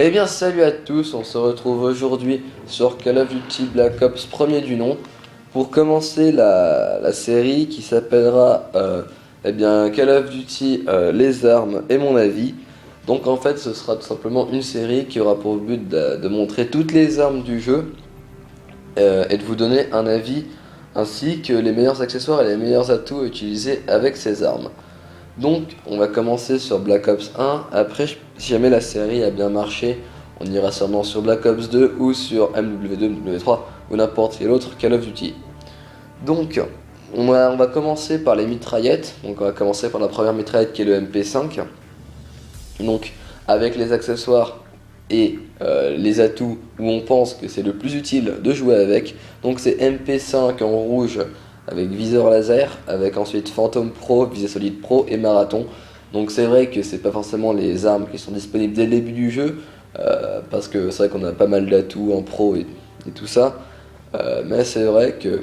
Eh bien salut à tous, on se retrouve aujourd'hui sur Call of Duty Black Ops premier du nom pour commencer la série qui s'appellera eh bien Call of Duty les armes et mon avis. Donc en fait ce sera tout simplement une série qui aura pour but de montrer toutes les armes du jeu et de vous donner un avis ainsi que les meilleurs accessoires et les meilleurs atouts à utiliser avec ces armes. Donc on va commencer sur Black Ops 1, après si jamais la série a bien marché, on ira sûrement sur Black Ops 2 ou sur MW2, MW3 ou n'importe quel autre Call of Duty. Donc on va commencer par les mitraillettes, donc on va commencer par la première mitraillette qui est le MP5. Donc avec les accessoires et les atouts où on pense que c'est le plus utile de jouer avec. Donc c'est MP5 en rouge avec viseur laser, avec ensuite Phantom Pro, visée solide Pro et Marathon. Donc c'est vrai que c'est pas forcément les armes qui sont disponibles dès le début du jeu, parce que c'est vrai qu'on a pas mal d'atouts en pro et tout ça. Mais c'est vrai que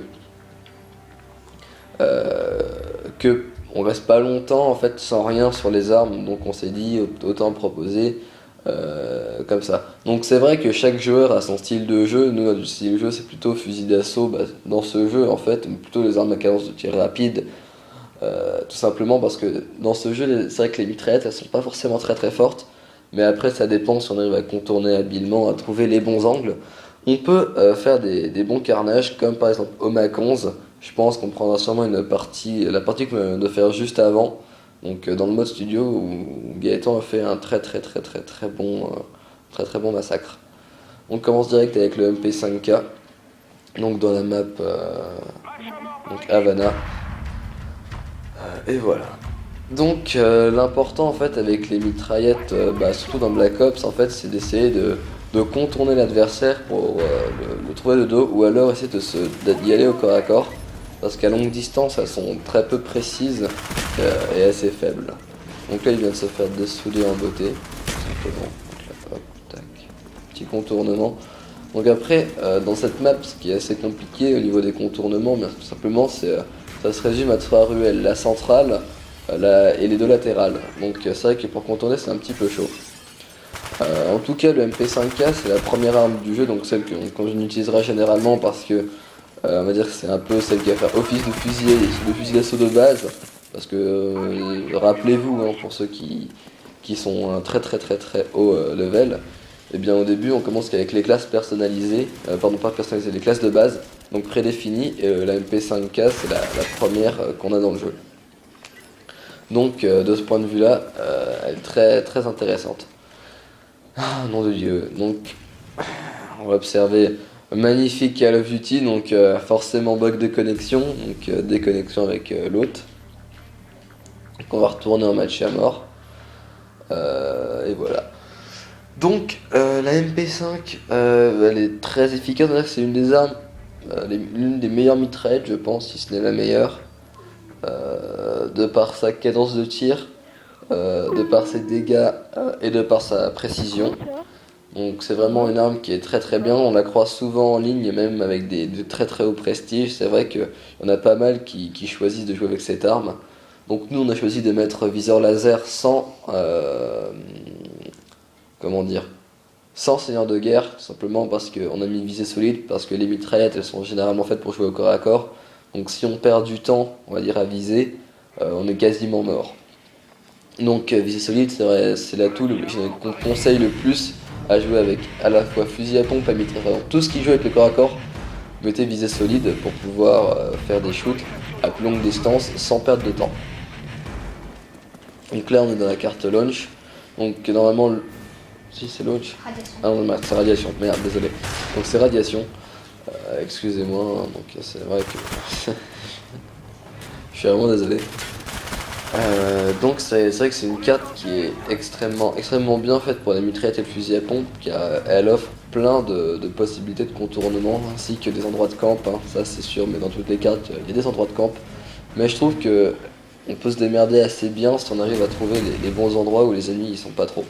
on reste pas longtemps en fait sans rien sur les armes, donc on s'est dit autant proposer comme ça. Donc c'est vrai que chaque joueur a son style de jeu. Nous notre style de jeu c'est plutôt fusil d'assaut. Dans ce jeu en fait plutôt les armes à cadence de tir rapide, tout simplement parce que dans ce jeu c'est vrai que les mitraillettes elles sont pas forcément très fortes, mais après ça dépend si on arrive à contourner habilement, à trouver les bons angles. On peut faire des bons carnages comme par exemple au Mac 11. Je pense qu'on prendra sûrement la partie que je viens de faire juste avant, donc dans le mode studio où Gaëtan a fait un très bon massacre. On commence direct avec le MP5K, donc dans la map donc Havana. Et voilà. Donc l'important en fait avec les mitraillettes, surtout dans Black Ops en fait, c'est d'essayer de contourner l'adversaire pour le trouver de dos, ou alors essayer d'y aller au corps à corps, parce qu'à longue distance elles sont très peu précises et assez faibles. Donc là il vient de se faire dessouder en beauté, tout simplement. Donc là, hop, tac, petit contournement. Donc après dans cette map, ce qui est assez compliqué au niveau des contournements, bien tout simplement ça se résume à 3 ruelles, la centrale et les deux latérales. Donc c'est vrai que pour contourner c'est un petit peu chaud. En tout cas le MP5K c'est la première arme du jeu, donc celle qu'on utilisera généralement parce que on va dire que c'est un peu celle qui va faire office de fusil d'assaut de base, parce que rappelez-vous pour ceux qui sont un très haut level, et bien au début on commence qu'avec les classes personnalisées, pas personnalisées, les classes de base, donc prédéfinies, et la MP5K c'est la première qu'on a dans le jeu. Donc de ce point de vue là, elle est très intéressante. Ah nom de Dieu, donc on va observer magnifique Call of Duty, donc forcément bug de connexion, donc déconnexion avec l'hôte. Donc on va retourner en match à mort. Et voilà. Donc la MP5, elle est très efficace, c'est une des armes, l'une des meilleures mitraillettes je pense, si ce n'est la meilleure, de par sa cadence de tir, de par ses dégâts et de par sa précision. Donc c'est vraiment une arme qui est très bien, on la croise souvent en ligne, même avec de très haut prestige. C'est vrai qu'il y en a pas mal qui choisissent de jouer avec cette arme. Donc nous on a choisi de mettre viseur laser sans sans seigneur de guerre, tout simplement parce qu'on a mis visée solide, parce que les mitraillettes elles sont généralement faites pour jouer au corps à corps. Donc si on perd du temps, on va dire à viser, on est quasiment mort. Donc visée solide c'est l'atout qu'on conseille le plus à jouer avec, à la fois fusil à pompe et mitraillette. Tout ce qui joue avec le corps à corps, mettez visée solide pour pouvoir faire des shoots à plus longue distance sans perdre de temps. Donc là on est dans la carte launch, donc normalement si c'est launch, radiation. Ah non c'est radiation, merde désolé, donc c'est radiation, excusez-moi, donc c'est vrai que je suis vraiment désolé. Donc c'est vrai que c'est une carte qui est extrêmement bien faite pour les mitraillettes et le fusil à pompe, car elle offre plein de possibilités de contournement ainsi que des endroits de camp, ça c'est sûr, mais dans toutes les cartes il y a des endroits de camp. Mais je trouve que on peut se démerder assez bien si on arrive à trouver les bons endroits où les ennemis ils sont pas trop.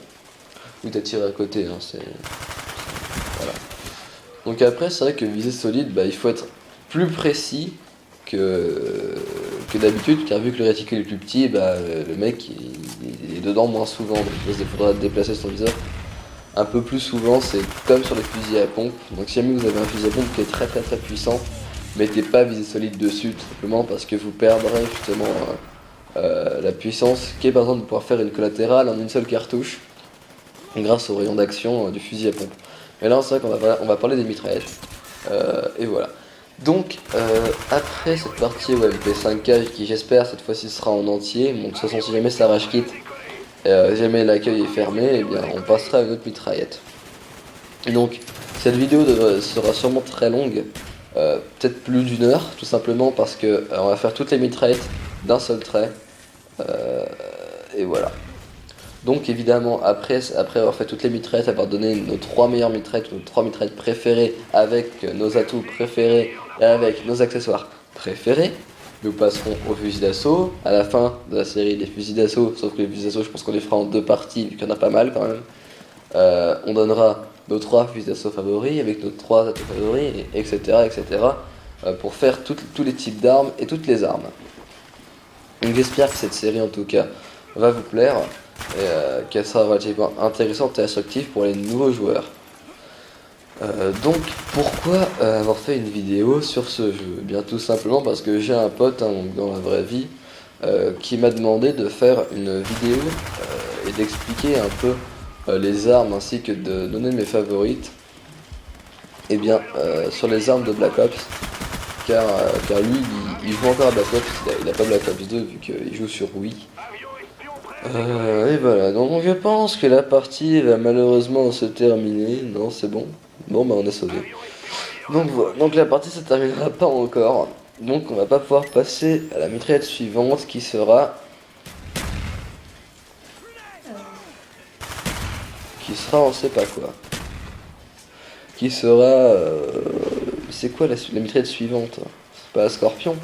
Ou t'as tiré à côté, voilà. Donc après c'est vrai que viser solide, il faut être plus précis que d'habitude, car vu que le réticule est plus petit, le mec il est dedans moins souvent, donc il faudra déplacer son viseur un peu plus souvent, c'est comme sur les fusils à pompe. Donc si jamais vous avez un fusil à pompe qui est très puissant, mettez pas visée solide dessus, tout simplement parce que vous perdrez justement la puissance qui est par exemple de pouvoir faire une collatérale en une seule cartouche grâce au rayon d'action du fusil à pompe. Mais là c'est vrai qu'on va parler des mitraillettes. Et voilà. Donc après cette partie MP5K qui j'espère cette fois-ci sera en entier, donc de toute façon si jamais ça rage quitte, jamais l'accueil est fermé, et bien on passera à une autre mitraillette. Et donc cette vidéo sera sûrement très longue, peut-être plus d'une heure, tout simplement parce que on va faire toutes les mitraillettes d'un seul trait. Et voilà. Donc évidemment après avoir fait toutes les mitraillettes, avoir donné nos 3 meilleures mitraillettes, nos 3 mitraillettes préférées avec nos atouts préférés et avec nos accessoires préférés, nous passerons au fusil d'assaut, à la fin de la série des fusils d'assaut, sauf que les fusils d'assaut je pense qu'on les fera en 2 parties vu qu'il y en a pas mal quand même. On donnera nos 3 fusils d'assaut favoris avec nos 3 atouts favoris, etc. Pour faire tous les types d'armes et toutes les armes. Donc j'espère que cette série en tout cas va vous plaire et qu'elle sera relativement intéressante et instructive pour les nouveaux joueurs. Donc pourquoi avoir fait une vidéo sur ce jeu? Bien tout simplement parce que j'ai un pote dans la vraie vie qui m'a demandé de faire une vidéo et d'expliquer un peu les armes ainsi que de donner mes favorites et bien sur les armes de Black Ops car lui il joue encore à Black Ops, il a pas Black Ops 2 vu qu'il joue sur Wii. Et voilà, donc je pense que la partie va malheureusement se terminer. Non, c'est bon. Bon, bah on est sauvé. Donc voilà, donc la partie se terminera pas encore. Donc on va pas pouvoir passer à la mitraillette suivante qui sera... on sait pas quoi. Qui sera... C'est quoi la mitraillette suivante? C'est pas la Scorpion.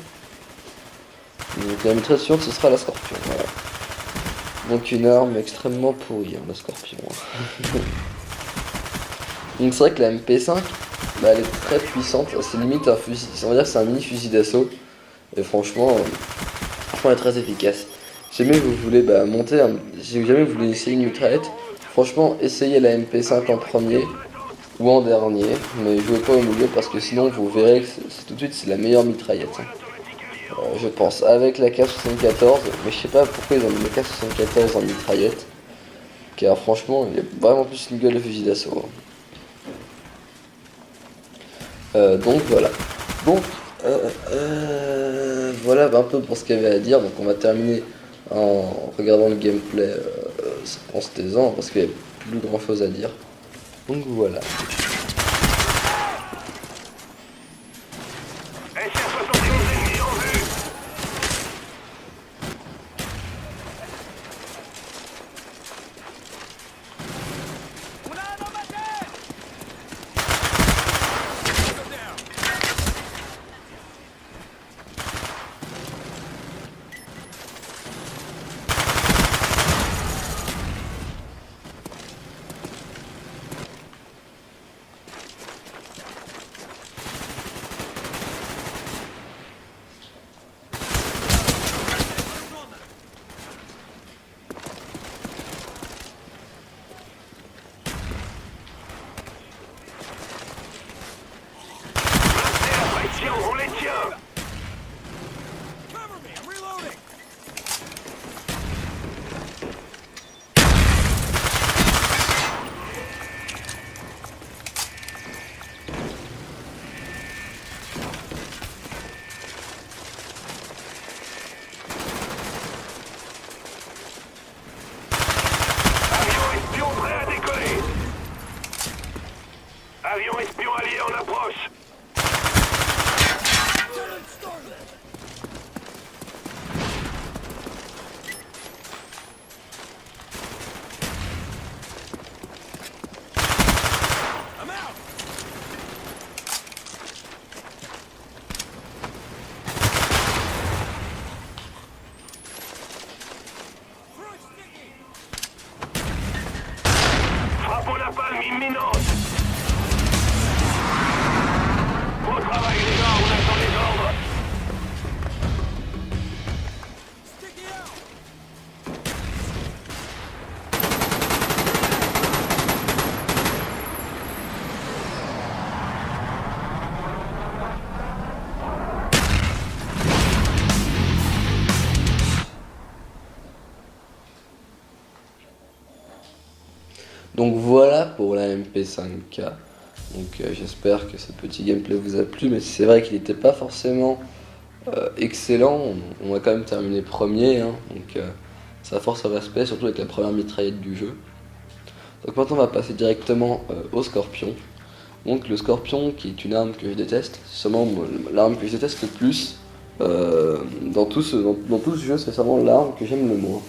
Donc la mitraillette suivante ce sera la Scorpion, voilà. Donc une arme extrêmement pourrie, hein, la Scorpion. Donc c'est vrai que la MP5, bah, elle est très puissante, c'est limite un fusil, on va dire que c'est un mini fusil d'assaut. Et franchement, elle est très efficace. Si jamais vous voulez si jamais vous voulez essayer une mitraillette, franchement essayez la MP5 en premier ou en dernier, mais jouez pas au milieu parce que sinon vous verrez que tout de suite c'est la meilleure mitraillette. Je pense avec la K74, mais je sais pas pourquoi ils ont mis la K74 en mitraillette, car franchement il y a vraiment plus une gueule de fusil d'assaut. Donc voilà. Donc voilà un peu pour ce qu'il y avait à dire. Donc on va terminer en regardant le gameplay en se taisant parce qu'il n'y a plus grand chose à dire. Donc voilà. Avion espion allié en approche. Frappe au napalm imminente. Bon travail les gars, on attend les ordres. Donc voilà pour la MP5K. Donc j'espère que ce petit gameplay vous a plu, mais c'est vrai qu'il n'était pas forcément excellent. On a quand même terminé premier, hein, donc ça force au respect, surtout avec la première mitraillette du jeu. Donc maintenant on va passer directement au Scorpion. Donc le Scorpion, qui est une arme que je déteste, c'est sûrement l'arme que je déteste le plus dans tout ce jeu, c'est sûrement l'arme que j'aime le moins.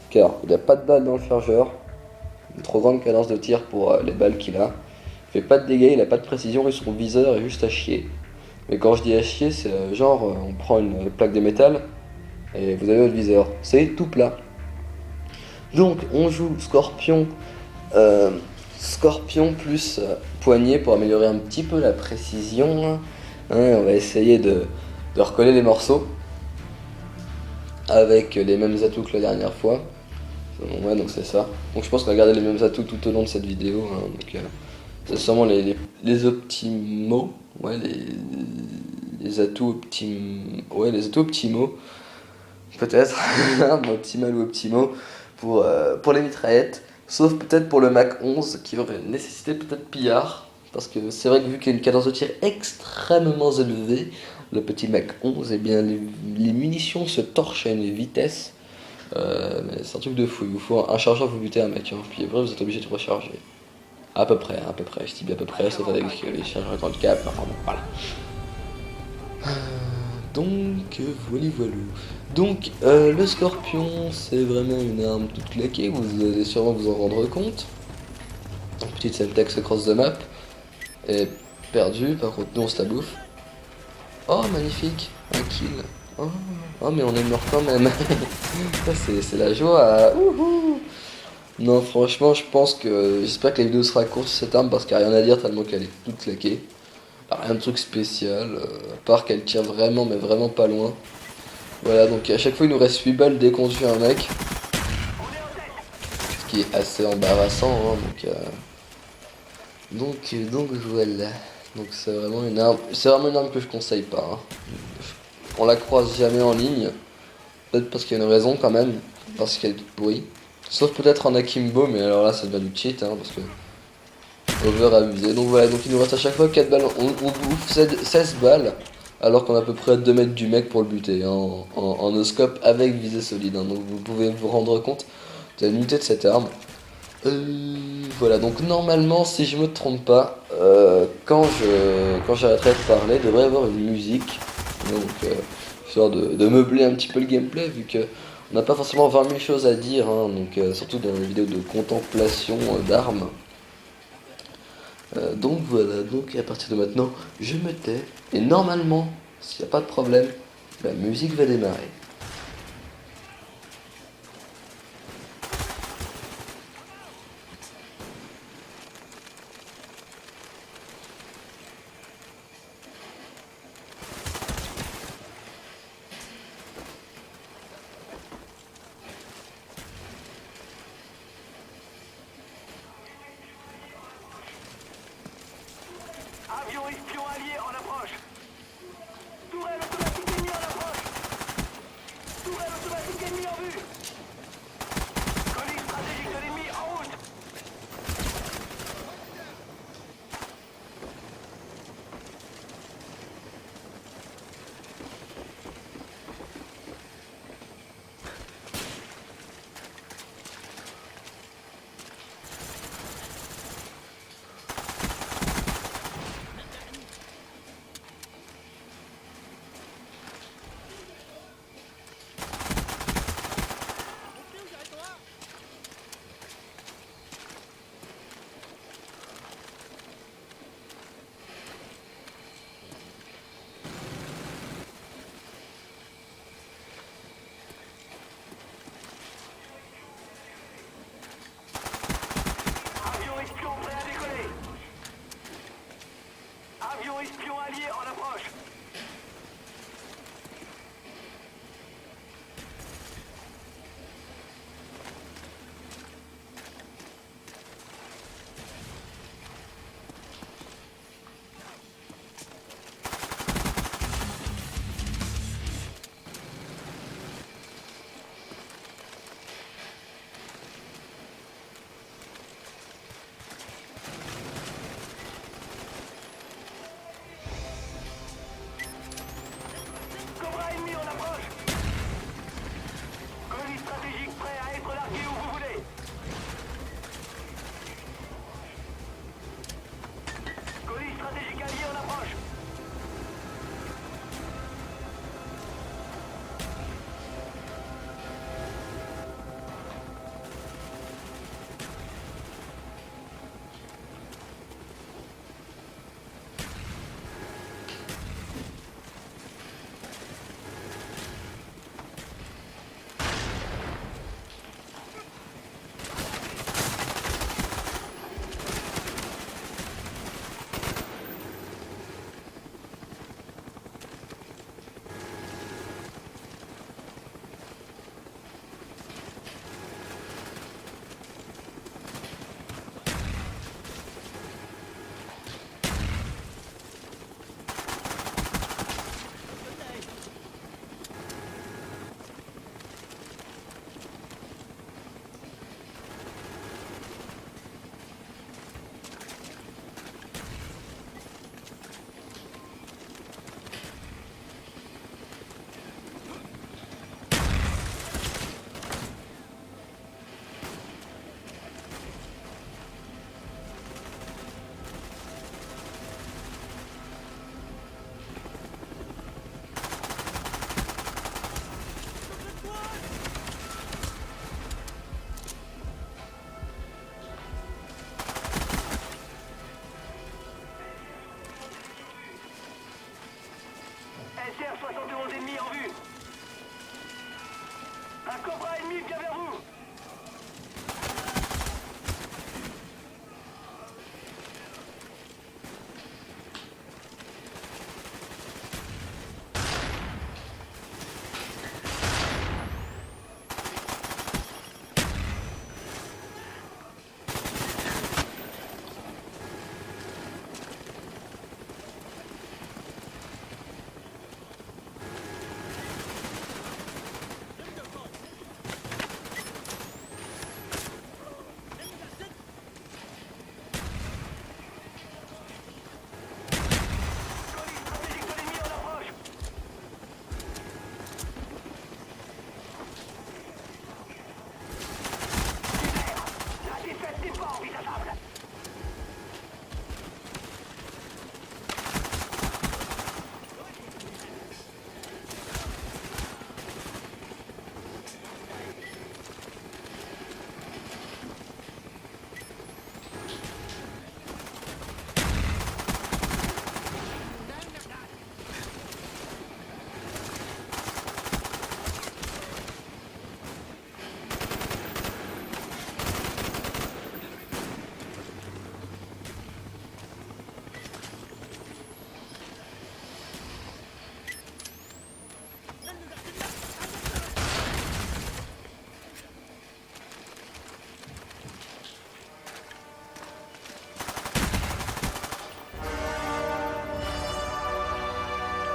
Car il n'y a pas de balles dans le chargeur, une trop grande cadence de tir pour les balles qu'il a. Il fait pas de dégâts, il a pas de précision et son viseur est juste à chier. Mais quand je dis à chier, c'est genre on prend une plaque de métal et vous avez votre viseur. C'est tout plat. Donc on joue Scorpion, Scorpion plus poignée pour améliorer un petit peu la précision. Hein, on va essayer de recoller les morceaux avec les mêmes atouts que la dernière fois. Ouais, donc c'est ça. Donc je pense qu'on va garder les mêmes atouts tout au long de cette vidéo. Hein, donc, c'est sûrement les optimaux. Ouais, les atouts ouais, les atouts optimaux. Peut-être. Optimal ou optimaux pour les mitraillettes. Sauf peut-être pour le Mach 11 qui aurait nécessité peut-être pillard. Parce que c'est vrai que vu qu'il y a une cadence de tir extrêmement élevée, le petit Mach 11, eh bien les munitions se torchent à une vitesse. Mais c'est un truc de fou, il vous faut un chargeur, vous butez un mec, hein, puis après vous êtes obligé de recharger. À peu près, je dis bien à peu près, sauf avec les chargeurs dans le cap, enfin bon, voilà. Donc, voilà. Donc, le Scorpion, c'est vraiment une arme toute claquée, vous allez sûrement vous en rendre compte. Petite Semtex across the map, et perdu, par contre nous on se la bouffe. Oh, magnifique, un kill. Oh, mais on est mort quand même. C'est la joie. Ouhou. Non, franchement, je pense que. J'espère que la vidéo sera courte sur cette arme parce qu'il n'y a rien à dire tellement qu'elle est toute claquée. Rien de truc spécial, à part qu'elle tire vraiment, mais vraiment pas loin. Voilà, donc à chaque fois il nous reste 8 balles dès qu'on tue un mec. Ce qui est assez embarrassant, hein, donc voilà. Donc c'est vraiment une arme. C'est vraiment une arme que je conseille pas. Hein. On la croise jamais en ligne. Peut-être parce qu'il y a une raison quand même. Parce qu'elle est toute pourrie. Sauf peut-être en akimbo, mais alors là ça devient du cheat, hein, parce que. Over abusé. Donc voilà, donc il nous reste à chaque fois 4 balles. On bouffe 16 balles. Alors qu'on est à peu près à 2 mètres du mec pour le buter. Hein, en no-scope avec visée solide. Hein, donc vous pouvez vous rendre compte de la nullité de cette arme. Voilà, donc normalement, si je me trompe pas, quand j'arrêterai de parler, il devrait y avoir une musique. Donc, histoire de meubler un petit peu le gameplay, vu que on n'a pas forcément 20 000 choses à dire, hein, donc surtout dans les vidéos de contemplation d'armes. Donc voilà, donc à partir de maintenant, je me tais, et normalement, s'il n'y a pas de problème, la musique va démarrer. Avion espion allié en approche. Tourelle automatique ennemie en approche. Tourelle automatique ennemie en vue. Colis stratégique de l'ennemi en route.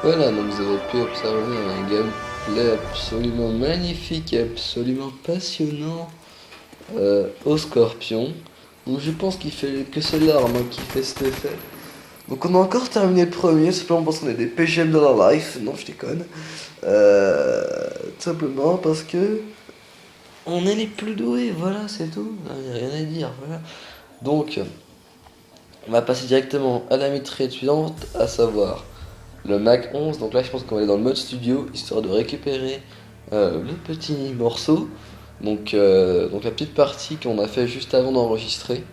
Voilà, donc vous avez pu observer un gameplay absolument magnifique et absolument passionnant au Scorpion. Donc je pense que c'est l'arme qui fait cet effet. Donc on a encore terminé le premier, simplement parce qu'on est des PGM de la life. Non, je déconne. Tout simplement parce que on est les plus doués, voilà, c'est tout. Il n'y a rien à dire, voilà. Donc, on va passer directement à la mitraillette suivante, à savoir le Mac 11. Donc là, je pense qu'on va aller dans le mode studio, histoire de récupérer le petit morceau. Donc la petite partie qu'on a fait juste avant d'enregistrer.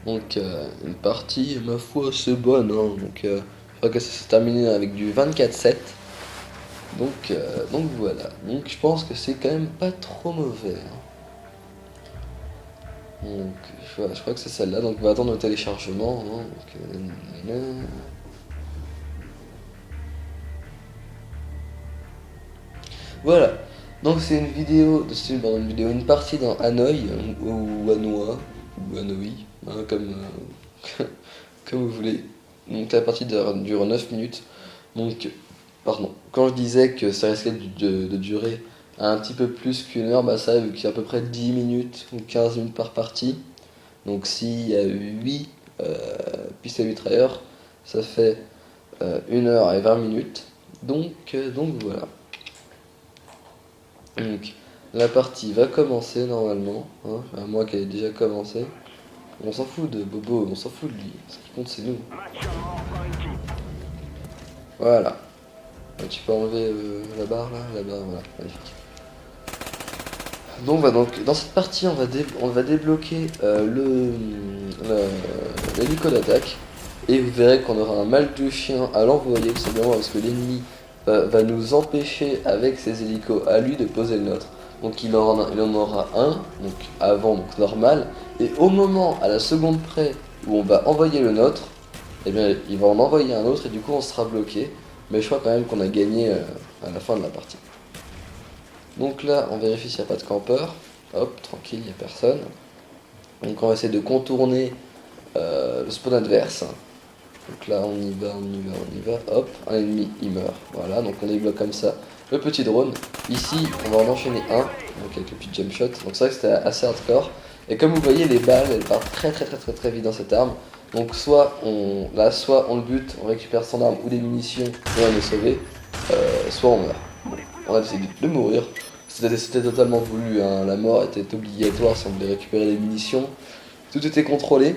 Donc une partie, ma foi, assez bonne. Hein. Donc je crois que ça s'est terminé avec du 24-7. Donc voilà. Donc je pense que c'est quand même pas trop mauvais. Hein. Donc je crois que c'est celle-là. Donc on va attendre le téléchargement. Hein. Voilà. Donc c'est une vidéo, une partie dans Hanoï ou Hanoï ou Hanoï, hein, comme vous voulez. Donc la partie dure 9 minutes. Donc, pardon, quand je disais que ça risquait de durer un petit peu plus qu'une heure, bah ça, vu qu'il y a à peu près 10 minutes ou 15 minutes par partie. Donc s'il y a 8 pistolets mitrailleurs, ça fait 1 heure et 20 minutes. Donc voilà. Donc la partie va commencer normalement, hein, à moi qu'elle ait déjà commencé. On s'en fout de Bobo, on s'en fout de lui. Ce qui compte c'est nous. Voilà. Tu peux enlever la barre là, voilà, magnifique. Donc, donc dans cette partie on va débloquer l'hélico d'attaque. Et vous verrez qu'on aura un mal de chien à l'envoyer, tout simplement parce que l'ennemi va nous empêcher avec ses hélicos à lui de poser le nôtre. Donc il en aura un, donc avant, donc normal, et au moment, à la seconde près, où on va envoyer le nôtre, eh bien il va en envoyer un autre et du coup on sera bloqué. Mais je crois quand même qu'on a gagné à la fin de la partie. Donc là on vérifie s'il n'y a pas de campeur. Hop, tranquille, il n'y a personne. Donc on va essayer de contourner le spawn adverse. Donc là on y va, hop, un ennemi il meurt, voilà, donc on débloque comme ça le petit drone. Ici on va en enchaîner un, donc avec le petit jump shot, donc c'est vrai que c'était assez hardcore. Et comme vous voyez les balles elles partent très vite dans cette arme. Donc soit on le bute, on récupère son arme ou des munitions et on est sauvé, soit on meurt. Bon, on a décidé de mourir, c'était totalement voulu, hein. La mort était obligatoire si on voulait récupérer des munitions, tout était contrôlé.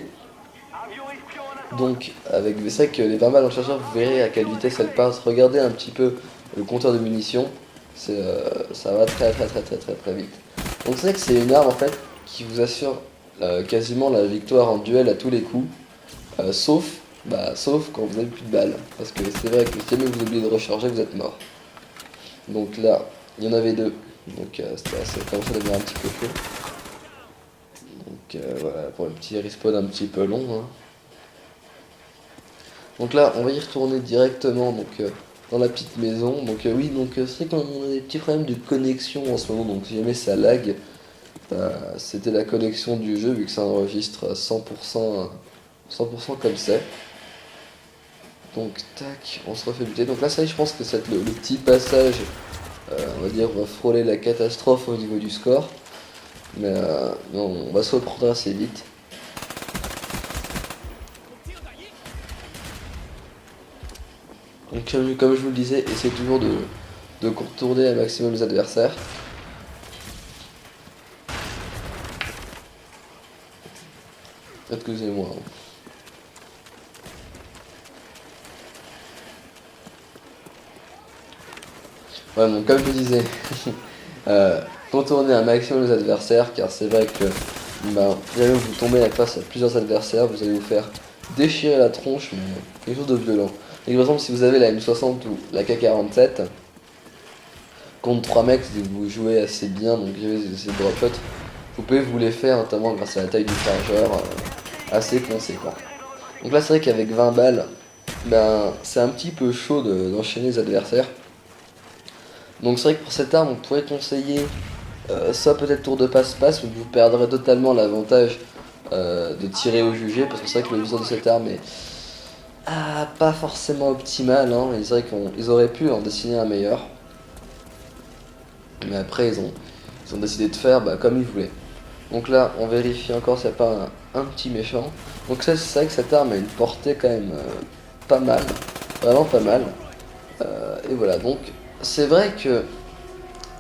Donc, c'est vrai que les balles dans le chargeur, vous verrez à quelle vitesse elles passent. Regardez un petit peu le compteur de munitions, ça va très vite. Donc, c'est vrai que c'est une arme en fait qui vous assure quasiment la victoire en duel à tous les coups, sauf quand vous n'avez plus de balles. Parce que c'est vrai que si jamais vous oubliez de recharger, vous êtes mort. Donc là, il y en avait deux, donc ça commence à devenir un petit peu chaud. Donc voilà, pour le petit respawn un petit peu long. Hein. Donc là, on va y retourner directement dans la petite maison. Donc oui, c'est qu'on a des petits problèmes de connexion en ce moment. Donc si jamais ça lag, c'était la connexion du jeu vu que ça enregistre à 100% comme c'est. Donc tac, on se refait buter. Donc là, ça, je pense que c'est le petit passage, on va dire, on va frôler la catastrophe au niveau du score. Mais non, on va se reprendre assez vite. Donc comme je vous le disais, essayez toujours de contourner un maximum les adversaires. Excusez-moi. Ouais, donc comme je vous disais, contournez un maximum les adversaires, car c'est vrai que si jamais vous tombez face à plusieurs adversaires, vous allez vous faire déchirer la tronche, mais quelque chose de violent. Et par exemple, si vous avez la M60 ou la K47, contre 3 mecs, si vous jouez assez bien, donc vous essayez de drop shot, vous pouvez vous les faire, notamment grâce à la taille du chargeur, assez conséquent. Donc là, c'est vrai qu'avec 20 balles, c'est un petit peu chaud d'enchaîner les adversaires. Donc c'est vrai que pour cette arme, on pourrait conseiller soit peut-être tour de passe-passe, mais vous perdrez totalement l'avantage de tirer au jugé, parce que c'est vrai que le viseur de cette arme pas forcément optimal, hein. C'est vrai qu'ils auraient pu en dessiner un meilleur. Mais après, ils ont décidé de faire comme ils voulaient. Donc là, on vérifie encore s'il n'y a pas un petit méchant. Donc ça, c'est vrai que cette arme a une portée quand même pas mal. Vraiment pas mal. Et voilà, donc c'est vrai que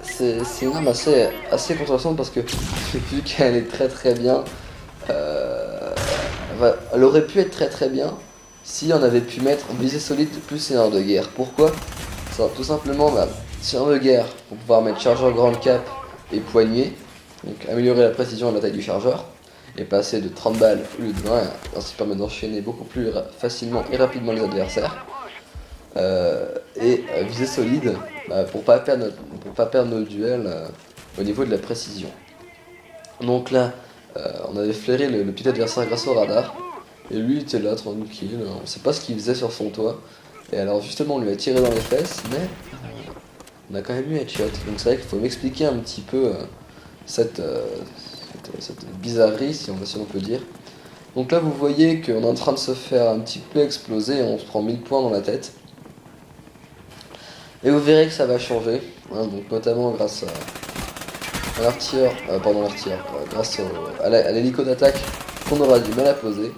c'est une arme assez contrebalancante parce que vu qu'elle est très très bien, elle aurait pu être très très bien si on avait pu mettre visée solide plus seigneur de guerre. Pourquoi? Tout simplement, seigneur de guerre pour pouvoir mettre chargeur grande cape et poignée, donc améliorer la précision et la taille du chargeur, et passer de 30 balles au lieu de 20, ainsi permet d'enchaîner beaucoup plus facilement et rapidement les adversaires. Visée solide pour pas perdre nos duels au niveau de la précision. Donc là, on avait flairé le petit adversaire grâce au radar, et lui il était là tranquille, on sait pas ce qu'il faisait sur son toit, et alors justement on lui a tiré dans les fesses, mais on a quand même eu headshot. Donc c'est vrai qu'il faut m'expliquer un petit peu cette bizarrerie, si on peut dire. Donc là vous voyez qu'on est en train de se faire un petit peu exploser, et on se prend 1000 points dans la tête. Et vous verrez que ça va changer, hein, donc notamment grâce à l'artilleur, grâce à l'hélico d'attaque qu'on aura du mal à poser.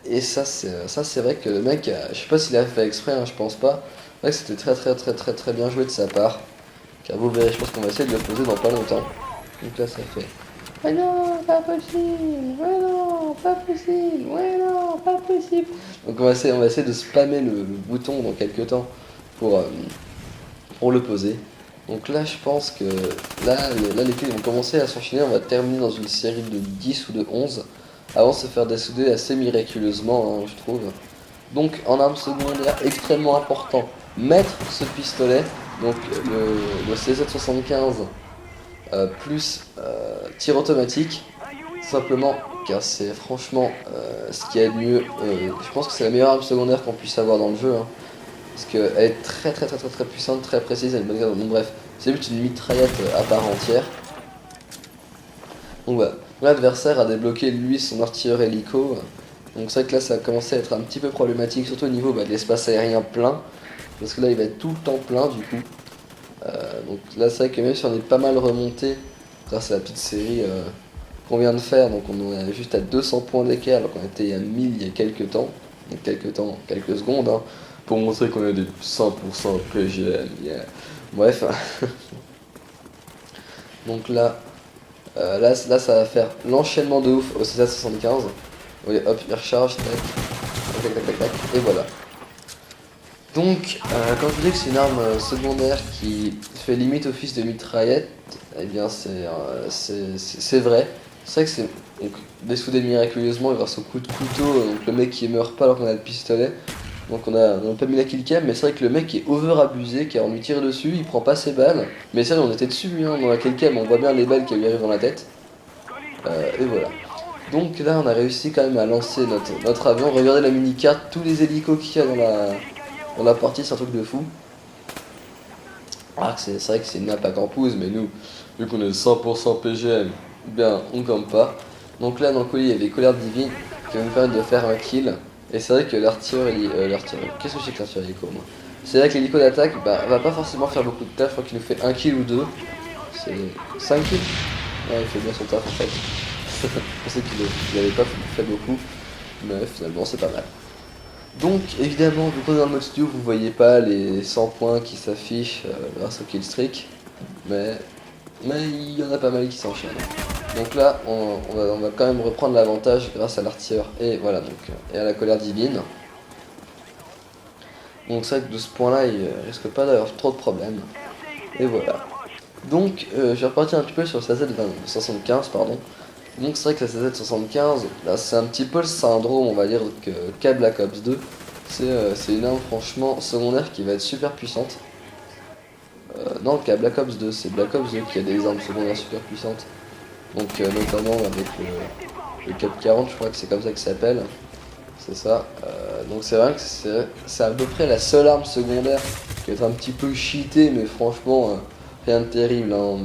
Et ça c'est vrai que le mec, je sais pas s'il a fait exprès, hein, je pense pas. C'est vrai que c'était très bien joué de sa part. Car vous verrez, je pense qu'on va essayer de le poser dans pas longtemps. Donc là ça fait. Ouais non, pas possible, ouais non, pas possible, ouais non, pas possible. Donc on va essayer de spammer le bouton dans quelques temps pour le poser. Donc là je pense que là les kills vont commencer à s'enchaîner, on va terminer dans une série de 10 ou de 11 avant de se faire dessouder assez miraculeusement, hein, je trouve. Donc en arme secondaire extrêmement important, mettre ce pistolet, donc le CZ75 plus tir automatique, simplement car c'est franchement ce qu'il y a de mieux. Je pense que c'est la meilleure arme secondaire qu'on puisse avoir dans le jeu, hein, parce qu'elle est très puissante, très précise, elle est bonne garde. Donc bref, c'est juste une mitraillette à part entière. Donc voilà, l'adversaire a débloqué lui son artilleur hélico. Donc c'est vrai que là ça a commencé à être un petit peu problématique, surtout au niveau de l'espace aérien plein, parce que là il va être tout le temps plein du coup. Donc là c'est vrai que même si on est pas mal remonté grâce à la petite série qu'on vient de faire, donc on est juste à 200 points d'écart alors qu'on était à 1000 il y a quelques temps, quelques secondes, hein, pour montrer qu'on a des 100% PGM, yeah. Bref. Donc là, ça va faire l'enchaînement de ouf au CZ75. Vous voyez, hop, il recharge, tac, et voilà. Donc, quand je vous dis que c'est une arme secondaire qui fait limite office de mitraillette, eh bien c'est vrai. C'est vrai que c'est dessoudé miraculeusement grâce au coup de couteau, donc le mec qui meurt pas alors qu'on a le pistolet. Donc on a pas mis la killcam, mais c'est vrai que le mec est over abusé car on lui tire dessus, il prend pas ses balles. Mais ça on était dessus hein, dans la killcam, on voit bien les balles qui lui arrivent dans la tête. Et voilà. Donc là on a réussi quand même à lancer notre avion. Regardez la mini-carte, tous les hélicos qu'il y a dans la partie, c'est un truc de fou. Ah, c'est vrai que c'est une map à campus, mais nous, vu qu'on est 100% PGM, bien on campe pas. Donc là dans le colis il y avait colère divine qui va nous permettre de faire un kill. Et c'est vrai que l'artilleur, qu'est-ce que c'est que l'artilleur hélico moi? C'est vrai que l'hélico d'attaque va pas forcément faire beaucoup de taf, je crois qu'il nous fait 1 kill ou 2. C'est 5 kills. Ouais il fait bien son taf en fait. Je pensais qu'il avait pas fait beaucoup, mais finalement c'est pas mal. Donc évidemment vu qu'on est dans le mode studio vous voyez pas les 100 points qui s'affichent grâce au killstreak, mais il y en a pas mal qui s'enchaînent. Donc là on va quand même reprendre l'avantage grâce à l'artilleur et voilà et à la colère divine. Donc c'est vrai que de ce point là il risque pas d'avoir trop de problèmes. Et voilà. Donc je vais repartir un petit peu sur la CZ75 pardon. Donc c'est vrai que la CZ75, là c'est un petit peu le syndrome on va dire qu'a Black Ops 2. C'est une arme franchement secondaire qui va être super puissante. Non le cas Black Ops 2, c'est Black Ops 2 qui a des armes secondaires super puissantes. Donc notamment avec le Cap 40 je crois que c'est comme ça que ça s'appelle. C'est ça. Donc c'est vrai que c'est à peu près la seule arme secondaire qui va être un petit peu cheatée mais franchement rien de terrible. Hein.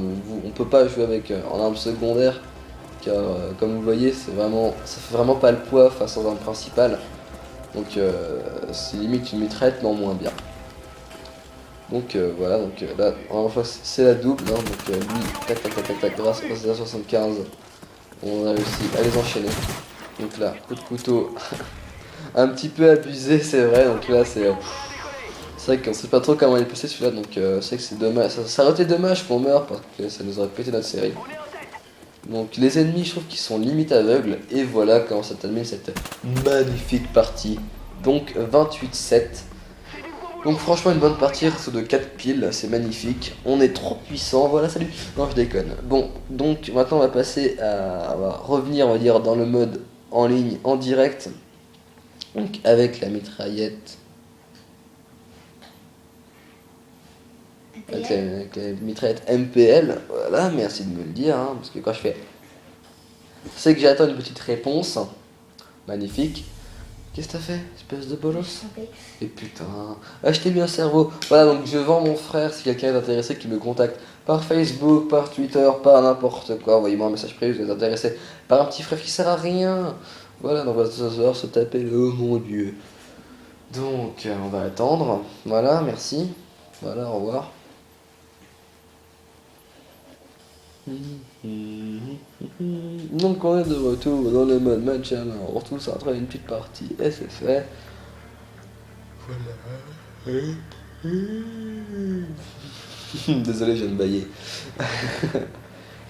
On peut pas jouer avec en arme secondaire. Car comme vous voyez ça fait vraiment pas le poids face aux armes principales. Donc c'est limite une mitraillette mais en moins bien. Donc voilà, donc là enfin c'est la double, hein, donc lui, tac tac tac tac tac, grâce à 75, on a réussi à les enchaîner. Donc là, coup de couteau, un petit peu abusé c'est vrai, donc là c'est vrai qu'on sait pas trop comment il est passé celui-là, donc c'est vrai que c'est dommage, ça aurait été dommage qu'on meure parce que ça nous aurait pété notre série. Donc les ennemis je trouve qu'ils sont limite aveugles, et voilà comment ça termine cette magnifique partie. Donc 28-7. Donc franchement une bonne partie, reste de 4 piles, c'est magnifique. On est trop puissant, voilà salut. Non je déconne. Bon, donc maintenant on va passer on va revenir on va dire dans le mode en ligne, en direct. Donc avec la mitraillette. Avec la mitraillette MPL, voilà, merci de me le dire, hein, parce que quand je fais... C'est que j'attends une petite réponse. Magnifique. Qu'est-ce que t'as fait, espèce de bolos? Et putain, achetez-lui un cerveau. Voilà, donc je vends mon frère, si quelqu'un est intéressé, qui me contacte par Facebook, par Twitter, par n'importe quoi. Envoyez-moi un message privé, vous êtes intéressé par un petit frère qui sert à rien. Voilà, donc on va se taper le... Oh mon dieu. Donc, on va attendre. Voilà, merci. Voilà, au revoir. Donc on est de retour dans le mode match, on retrouve ça après une petite partie et c'est fait. Voilà. Désolé, je viens de bailler.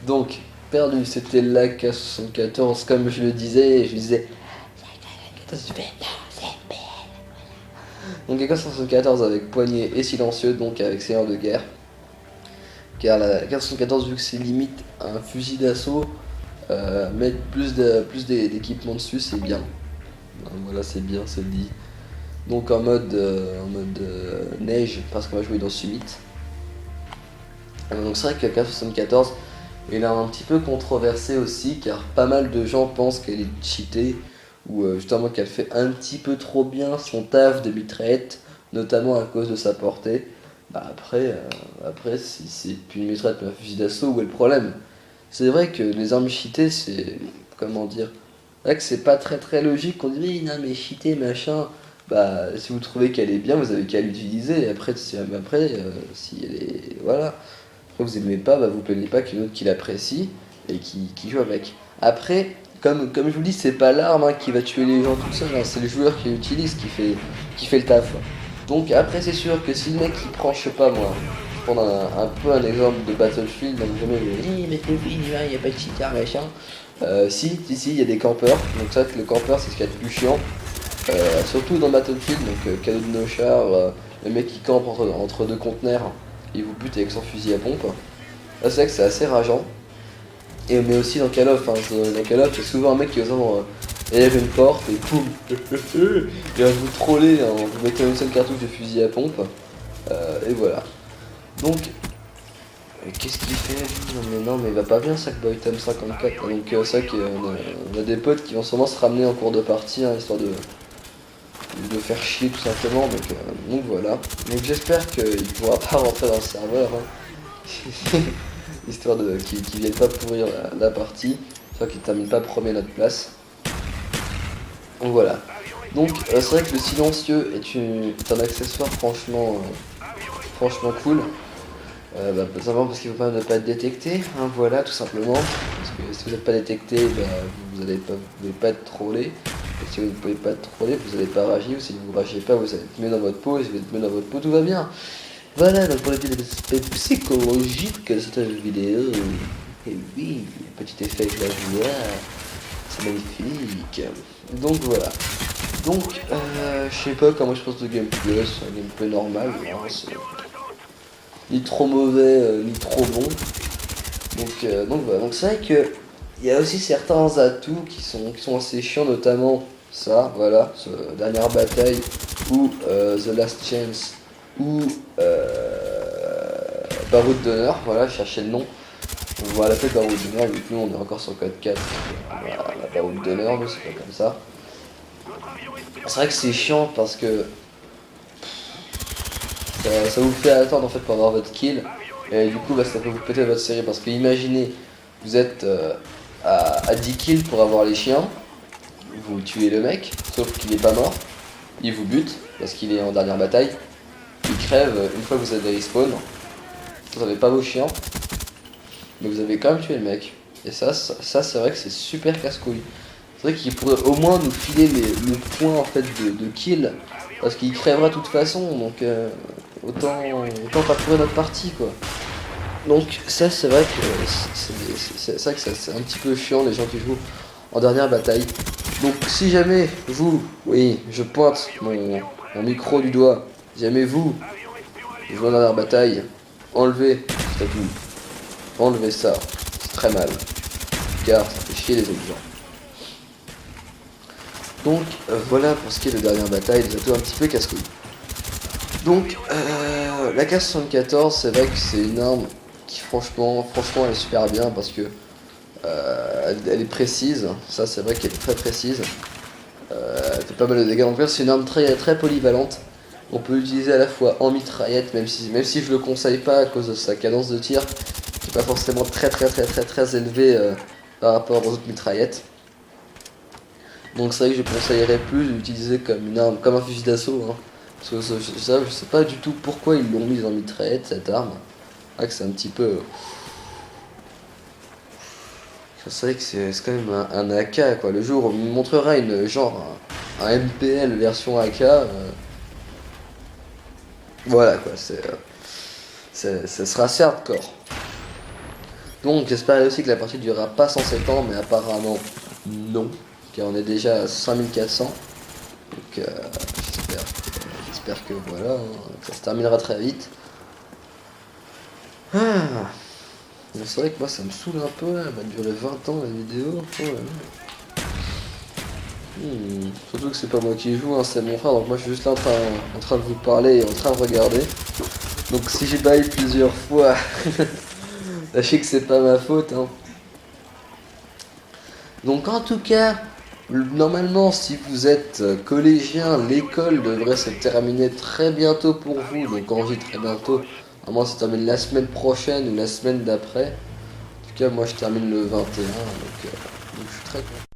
Donc, perdu, c'était la K74 comme je le disais, donc AK-74 avec poignet et silencieux, donc avec seigneur de guerre. Car la AK-74 vu que c'est limite un fusil d'assaut, mettre plus d'équipement dessus c'est bien. Voilà, c'est bien, c'est dit. Donc en mode neige, parce qu'on va jouer dans Summit. Donc c'est vrai que la AK-74 est un petit peu controversée aussi, car pas mal de gens pensent qu'elle est cheatée, ou justement qu'elle fait un petit peu trop bien son taf de mitraillette, notamment à cause de sa portée. Bah après si c'est plus une mitraillette mais un fusil d'assaut, où est le problème? C'est vrai que les armes cheatées, c'est... comment dire? C'est vrai que c'est pas très logique, on dit oui non mais cheaté machin. Bah si vous trouvez qu'elle est bien, vous avez qu'à l'utiliser, et après, si elle est... voilà. Après vous aimez pas, bah vous plaignez pas qu'il y en ait d'autres qui l'apprécient et qui joue avec. Après, comme je vous dis, c'est pas l'arme qui va tuer les gens tout seul, hein, c'est le joueur qui l'utilise qui fait le taf. Donc après c'est sûr que si le mec il prend, je sais pas moi, je prends un peu un exemple de Battlefield, donc jamais Battlefield, il n'y a pas de cheater machin. Si, il y a des campeurs, donc ça le campeur c'est ce qu'il y a de plus chiant. Surtout dans Battlefield, donc cadeau de nos chars, le mec qui campe entre deux conteneurs, il vous bute avec son fusil à pompe. Là c'est vrai que c'est assez rageant. Mais aussi dans Call of, dans Call of, c'est souvent un mec qui va élève une porte et boum, il va vous troller en vous mettant une seule cartouche de fusil à pompe. Et voilà. Donc, qu'est-ce qu'il fait lui? Non mais il va pas bien Sackboy Tom 54. Donc c'est vrai qu'on a des potes qui vont sûrement se ramener en cours de partie, hein, histoire de faire chier tout simplement. Donc voilà. Donc j'espère qu'il pourra pas rentrer dans le serveur. Hein. Histoire qu'il vienne pas pourrir la partie, soit qu'il termine pas premier à notre place. Donc voilà. Donc c'est vrai que le silencieux est un accessoire franchement cool. Simplement parce qu'il ne faut pas ne pas être détecté, hein, voilà tout simplement. Parce que si vous n'êtes pas détecté, vous n'allez pas être trollé. Et si vous ne pouvez pas être trollé, vous n'allez pas rager, ou si vous ne ragez pas, vous allez être mis dans votre peau, et si vous êtes mis dans votre peau, tout va bien. Voilà, donc pour les aspects psychologiques de cette vidéo, et oui, petit effet avec la joie, c'est magnifique. Donc voilà. Donc, je sais pas comment je pense de gameplay, c'est un gameplay normal, hein, c'est ni trop mauvais, ni trop bon. Donc voilà, donc c'est vrai que il y a aussi certains atouts qui sont assez chiants, notamment ça, voilà, dernière bataille, ou The Last Chance, ou Baroud d'honneur, voilà, je cherchais le nom. On va l'appeler Baroud d'honneur, vu que nous on est encore sur code 4. Voilà, la Baroud d'honneur, mais c'est pas comme ça. C'est vrai que c'est chiant parce que ça vous fait attendre en fait pour avoir votre kill. Et du coup ça peut vous péter votre série, parce que imaginez, vous êtes à 10 kills pour avoir les chiens. Vous tuez le mec, sauf qu'il est pas mort. il vous bute parce qu'il est en dernière bataille. Il crève une fois que vous avez respawn. Vous avez pas vos chiens, mais vous avez quand même tué le mec. Et ça c'est vrai que c'est super casse-couille. C'est vrai qu'il pourrait au moins nous filer le point en fait de kill, parce qu'il crèvera de toute façon, donc autant pas pourrir notre partie quoi. Donc ça c'est vrai que c'est un petit peu chiant les gens qui jouent en dernière bataille. Donc si jamais vous, oui je pointe mon micro du doigt, si jamais vous jouez en dernière bataille, enlevez statut, enlevez ça, c'est très mal, car ça fait chier les autres gens. Donc voilà pour ce qui est de dernière bataille, des autos un petit peu casse-couilles. Donc la K74 c'est vrai que c'est une arme qui franchement elle est super bien parce que elle est précise, ça c'est vrai qu'elle est très précise, elle fait pas mal de dégâts, donc c'est une arme très polyvalente. On peut l'utiliser à la fois en mitraillette, même si je le conseille pas à cause de sa cadence de tir, qui est pas forcément très élevée par rapport aux autres mitraillettes. Donc c'est vrai que je conseillerais plus d'utiliser comme une arme, comme un fusil d'assaut. Hein. Parce que ça, je sais pas du tout pourquoi ils l'ont mise en mitraillette cette arme. Ah, que c'est un petit peu. C'est vrai que c'est quand même un AK quoi. Le jour où on me montrera un MPL version AK. Voilà quoi, ça sera assez hardcore. Donc j'espère aussi que la partie durera pas 107 ans, mais apparemment non. Car on est déjà à 5400. Donc j'espère que voilà, que ça se terminera très vite. Ah. Mais c'est vrai que moi ça me saoule un peu là, elle va durer 20 ans la vidéo. Oh là là. Surtout que c'est pas moi qui joue, hein, c'est mon frère, donc moi je suis juste là en train de vous parler et en train de regarder. Donc si j'ai baillé plusieurs fois, sachez que c'est pas ma faute. Hein. Donc en tout cas, normalement si vous êtes collégien, l'école devrait se terminer très bientôt pour vous. Donc quand je dis très bientôt, normalement ça se termine la semaine prochaine ou la semaine d'après. En tout cas moi je termine le 21, donc je suis très content.